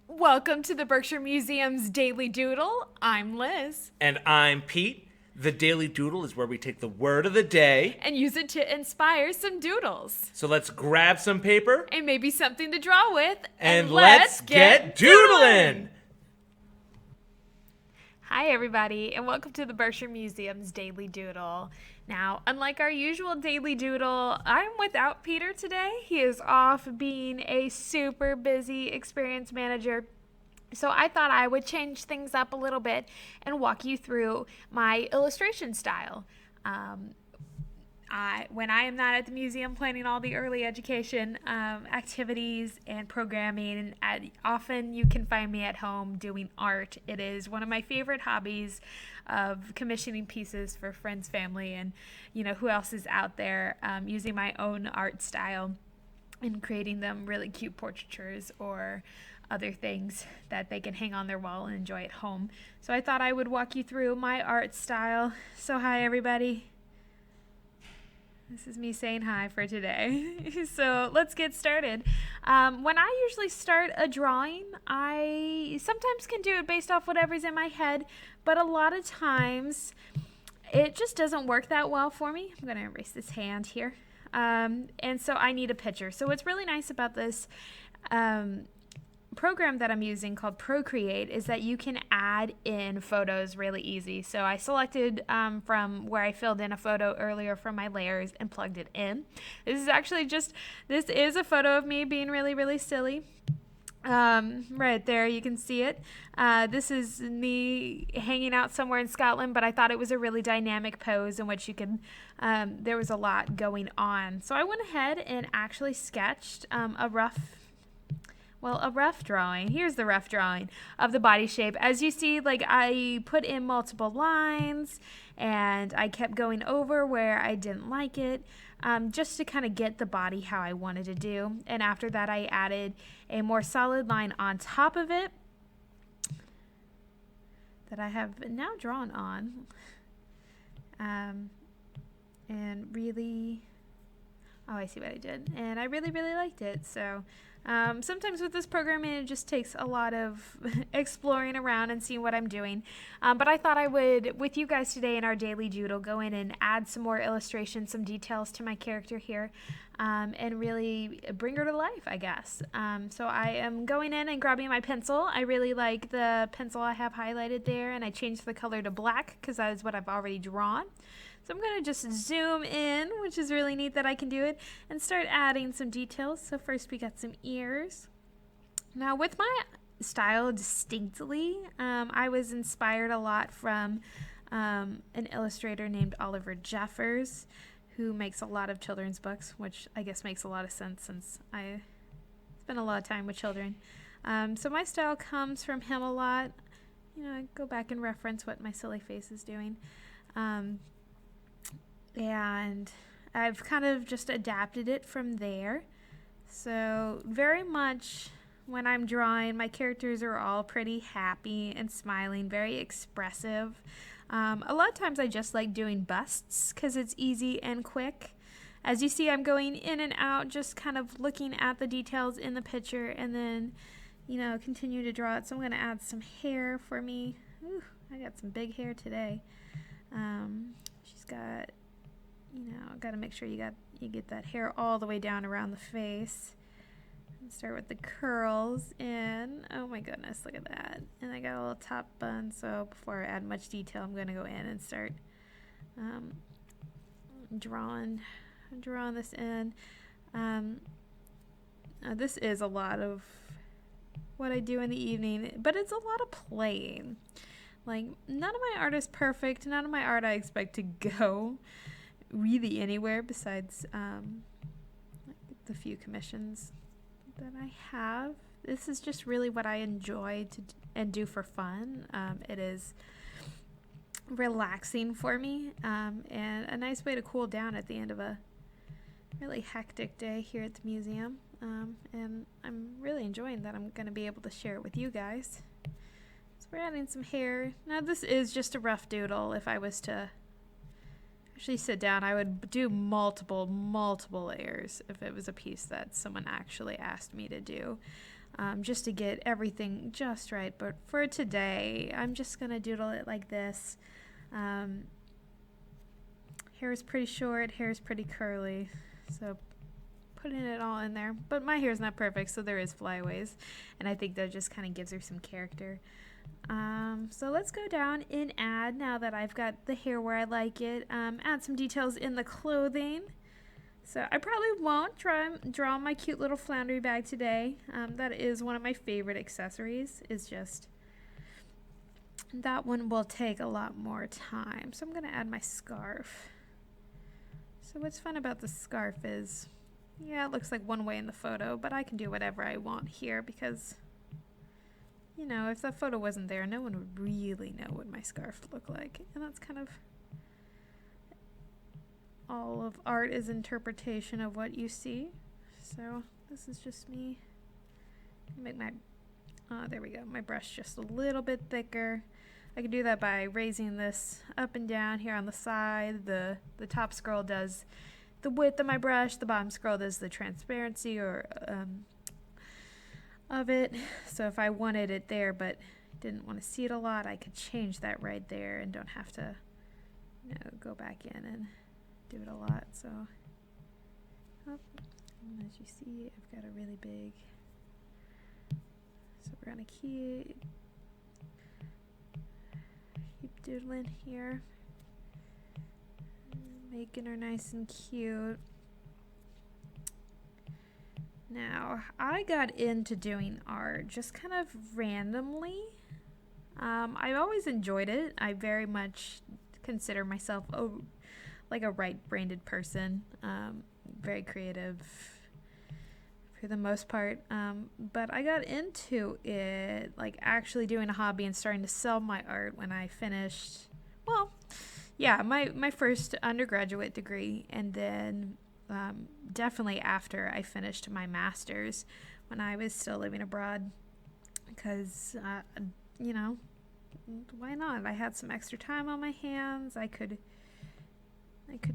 Welcome to the Berkshire Museum's Daily Doodle. I'm Liz. And I'm Pete. The Daily Doodle is where we take the word of the day And use it to inspire some doodles. So let's grab some paper And maybe something to draw with. and let's get doodling! Hi, everybody, and welcome to the Berkshire Museum's Daily Doodle. Now, unlike our usual Daily Doodle, I'm without Peter today. He is off being a super busy experience manager. So I thought I would change things up a little bit and walk you through my illustration style. When I am not at the museum planning all the early education activities and programming, often you can find me at home doing art. It is one of my favorite hobbies of commissioning pieces for friends, family, and who else is out there, using my own art style and creating them really cute portraitures or other things that they can hang on their wall and enjoy at home. So I thought I would walk you through my art style. So hi, everybody. This is me saying hi for today. So let's get started. When I usually start a drawing, I sometimes can do it based off whatever's in my head, but a lot of times it just doesn't work that well for me. I'm going to erase this hand here. And so I need a picture. So what's really nice about this program that I'm using called Procreate is that you can add in photos really easy. So I selected from where I filled in a photo earlier from my layers and plugged it in. This is a photo of me being really, really silly. Right there, you can see it. This is me hanging out somewhere in Scotland, but I thought it was a really dynamic pose in which you could, there was a lot going on. So I went ahead and actually sketched a rough drawing. Here's the rough drawing of the body shape. As you see, I put in multiple lines and I kept going over where I didn't like it, just to kind of get the body how I wanted to do. And after that, I added a more solid line on top of it that I have now drawn on. And really, I see what I did. And I really, really liked it. So sometimes with this programming, it just takes a lot of exploring around and seeing what I'm doing. But I thought I would, with you guys today in our daily doodle, go in and add some more illustrations, some details to my character here, and really bring her to life, I guess. So I am going in and grabbing my pencil. I really like the pencil I have highlighted there, and I changed the color to black because that is what I've already drawn. So I'm going to just zoom in, which is really neat that I can do it, and start adding some details. So first we got some ears. Now with my style distinctly, I was inspired a lot from an illustrator named Oliver Jeffers, who makes a lot of children's books, which I guess makes a lot of sense since I spend a lot of time with children. So my style comes from him a lot. I go back and reference what my silly face is doing. And I've kind of just adapted it from there. So very much when I'm drawing, my characters are all pretty happy and smiling, very expressive. A lot of times I just like doing busts because it's easy and quick. As you see, I'm going in and out, just kind of looking at the details in the picture and then, continue to draw it. So I'm going to add some hair for me. Ooh, I got some big hair today. She's got... got to make sure you get that hair all the way down around the face. And start with the curls in. Oh my goodness, look at that. And I got a little top bun, so before I add much detail, I'm going to go in and start drawing this in. This is a lot of what I do in the evening, but it's a lot of playing. None of my art is perfect. None of my art I expect to go really anywhere besides the few commissions that I have. This is just really what I enjoy and do for fun. It is relaxing for me, and a nice way to cool down at the end of a really hectic day here at the museum. And I'm really enjoying that I'm going to be able to share it with you guys. So we're adding some hair. Now this is just a rough doodle. If I was to actually sit down, I would do multiple layers if it was a piece that someone actually asked me to do. just to get everything just right. But for today, I'm just going to doodle it like this. Hair is pretty short, hair is pretty curly, so putting it all in there. But my hair is not perfect, so there is flyaways, and I think that just kind of gives her some character. So let's go down and add, now that I've got the hair where I like it, add some details in the clothing. So I probably won't draw my cute little floundery bag today. That is one of my favorite accessories. It's just, that one will take a lot more time. So I'm going to add my scarf. So what's fun about the scarf is, yeah, it looks like one way in the photo, but I can do whatever I want here because, you know, if the photo wasn't there, no one would really know what my scarf looked like. And that's kind of, all of art is interpretation of what you see. So this is just me. Make my, there we go, my brush just a little bit thicker. I can do that by raising this up and down here on the side. The top scroll does the width of my brush. The bottom scroll does the transparency or of it. So if I wanted it there but didn't want to see it a lot, I could change that right there and don't have to, you know, go back in and do it a lot. So as you see, I've got a really big, so we're gonna keep doodling here, making her nice and cute. Now, I got into doing art just kind of randomly. I've always enjoyed it. I very much consider myself like a right-brained person, very creative for the most part, but I got into it, like actually doing a hobby and starting to sell my art when I finished, well, yeah, my first undergraduate degree, and then definitely after I finished my master's when I was still living abroad, because, you know, why not? I had some extra time on my hands. I could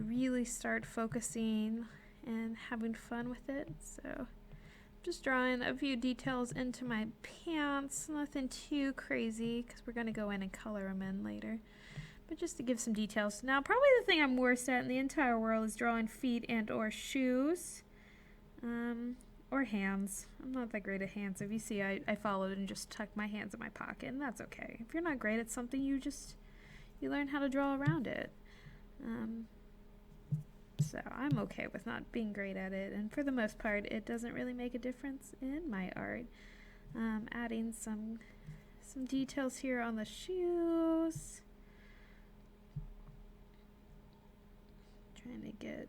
really start focusing and having fun with it. So just drawing a few details into my pants, nothing too crazy because we're going to go in and color them in later, but just to give some details. Now, probably the thing I'm worst at in the entire world is drawing feet and or shoes, or hands. I'm not that great at hands. If you see, I followed and just tucked my hands in my pocket, and that's okay. If you're not great at something, you learn how to draw around it. So I'm okay with not being great at it, and for the most part it doesn't really make a difference in my art. Adding some details here on the shoes, trying to get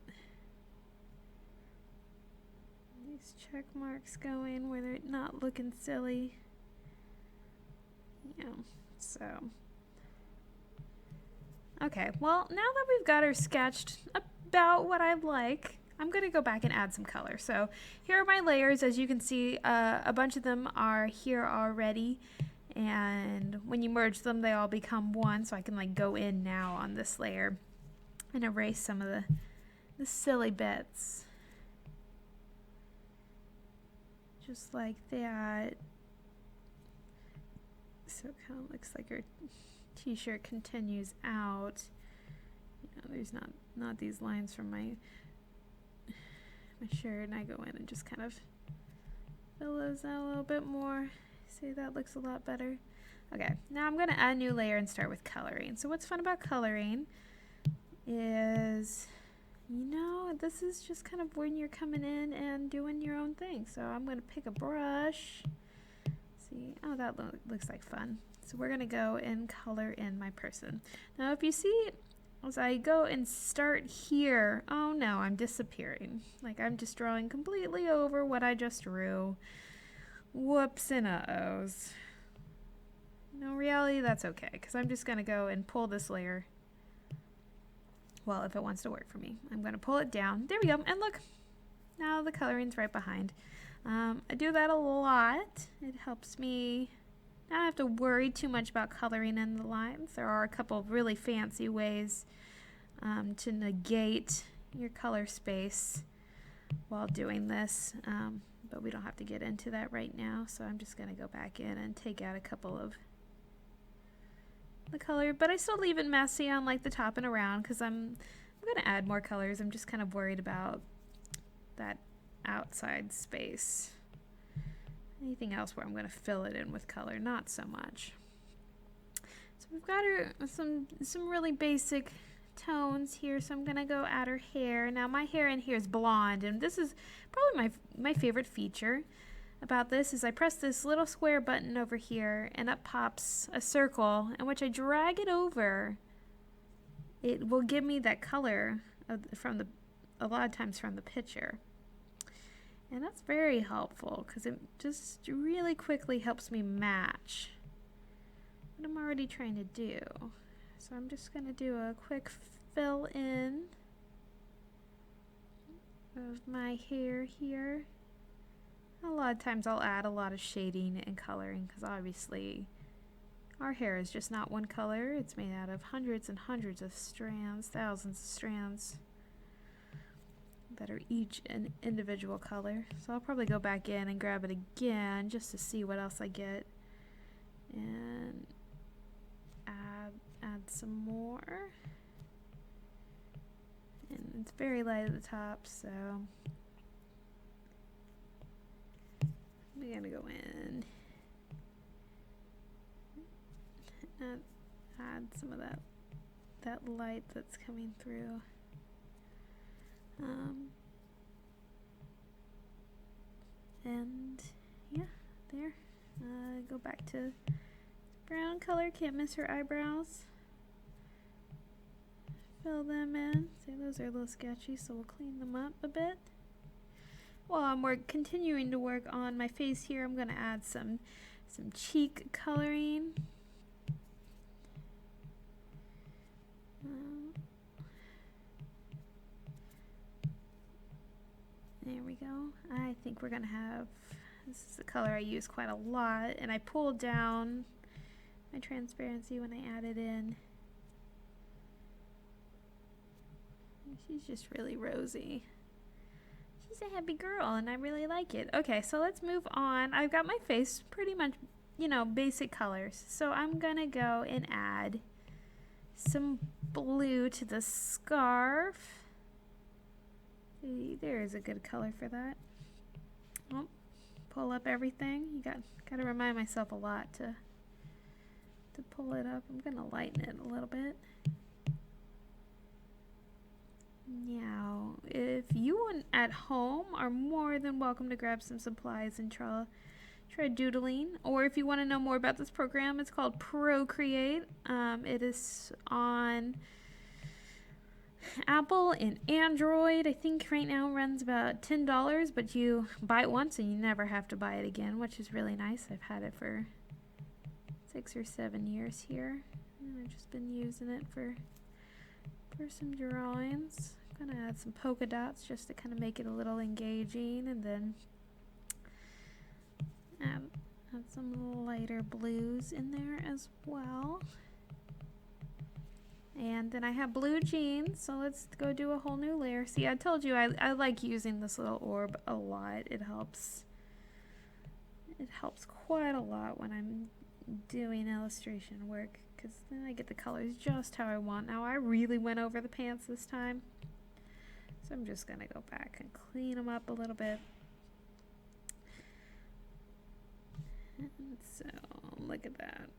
these check marks going where they're not looking silly, you know. So okay, well, now that we've got her sketched about what I like, I'm going to go back and add some color. So here are my layers. As you can see, a bunch of them are here already, and when you merge them, they all become one. So I can like go in now on this layer and erase some of the silly bits. Just like that. So it kind of looks like her t-shirt continues out. You know, there's not these lines from my shirt, and I go in and just kind of fill those out a little bit more. See, that looks a lot better. Okay, now I'm going to add a new layer and start with coloring. So what's fun about coloring is, you know, this is just kind of when you're coming in and doing your own thing. So I'm going to pick a brush. See, oh, that looks like fun. So we're going to go and color in my person. Now, if you see, as I go and start here, oh no, I'm disappearing. Like, I'm just drawing completely over what I just drew. Whoops and uh-ohs. No, reality, that's okay, because I'm just going to go and pull this layer. Well, if it wants to work for me. I'm going to pull it down. There we go. And look, now the coloring's right behind. I do that a lot. It helps me not have to worry too much about coloring in the lines. There are a couple of really fancy ways to negate your color space while doing this. but we don't have to get into that right now. So I'm just going to go back in and take out a couple of the color, but I still leave it messy on like the top and around because I'm going to add more colors. I'm just kind of worried about that outside space. Anything else where I'm going to fill it in with color, not so much. So we've got her some really basic tones here, so I'm gonna go add her hair. Now my hair in here is blonde, and this is probably my favorite feature about this is I press this little square button over here and up pops a circle in which I drag it over. It will give me that color a lot of times from the picture, and that's very helpful because it just really quickly helps me match what I'm already trying to do. So I'm just going to do a quick fill in of my hair here. A lot of times I'll add a lot of shading and coloring because obviously our hair is just not one color. It's made out of hundreds and hundreds of strands, thousands of strands that are each an individual color. So I'll probably go back in and grab it again just to see what else I get and add some more. And it's very light at the top, so we're gonna go in and add some of that light that's coming through. And yeah, there. Go back to brown color. Can't miss her eyebrows. Fill them in. See, those are a little sketchy, so we'll clean them up a bit. While we're continuing to work on my face here, I'm going to add some cheek coloring. There we go. I think we're going to have, this is the color I use quite a lot, and I pulled down my transparency when I added in. She's just really rosy. She's a happy girl, and I really like it. Okay, so let's move on. I've got my face pretty much, basic colors. So I'm going to go and add some blue to the scarf. There is a good color for that. Oh, pull up everything. You got to remind myself a lot to pull it up. I'm going to lighten it a little bit. Now, if you at home are more than welcome to grab some supplies and try doodling, or if you want to know more about this program, it's called Procreate. It is on Apple and Android. I think right now runs about $10, but you buy it once and you never have to buy it again, which is really nice. I've had it for 6 or 7 years here, and I've just been using it for some drawings. I'm gonna add some polka dots just to kind of make it a little engaging, and then add some lighter blues in there as well. And then I have blue jeans, so let's go do a whole new layer. See, I told you I like using this little orb a lot. It helps quite a lot when I'm doing illustration work, because then I get the colors just how I want. Now I really went over the pants this time, so I'm just gonna go back and clean them up a little bit. And so look at that,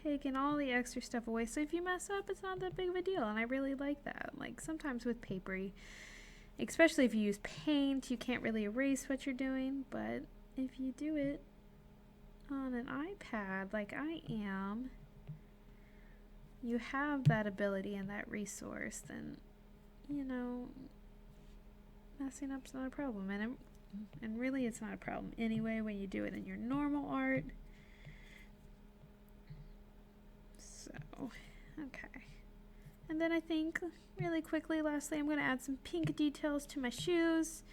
taking all the extra stuff away. So if you mess up, it's not that big of a deal, and I really like that. Like sometimes with papery, especially if you use paint, you can't really erase what you're doing, but if you do it on an iPad like I am, you have that ability and that resource, then messing up's not a problem. And really it's not a problem anyway when you do it in your normal art. So okay, and then I think really quickly lastly I'm going to add some pink details to my shoes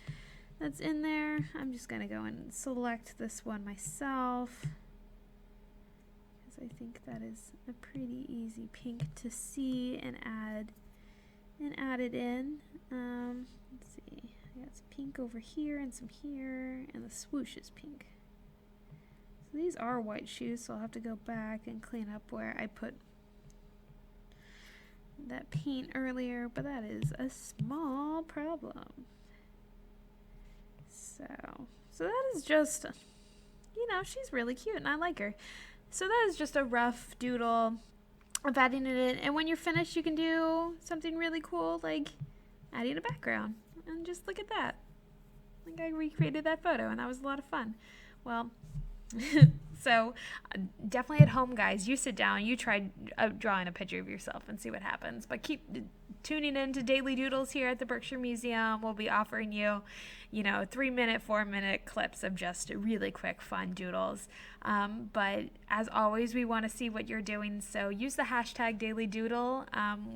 that's in there. I'm just going to go and select this one myself, because I think that is a pretty easy pink to see and add it in. Let's see, I got some pink over here and some here, and the swoosh is pink. So these are white shoes, so I'll have to go back and clean up where I put that paint earlier, but that is a small problem. So that is just, she's really cute and I like her. So that is just a rough doodle of adding it in. And when you're finished, you can do something really cool like adding a background. And just look at that. Like I recreated that photo and that was a lot of fun. Well, so definitely at home, guys, you sit down, you try drawing a picture of yourself and see what happens. But keep tuning in to Daily Doodles here at the Berkshire Museum. We'll be offering you, 3-minute, 4-minute clips of just really quick, fun doodles. But as always, we want to see what you're doing. So use the hashtag Daily Doodle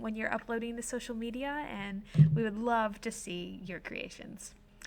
when you're uploading to social media, and we would love to see your creations.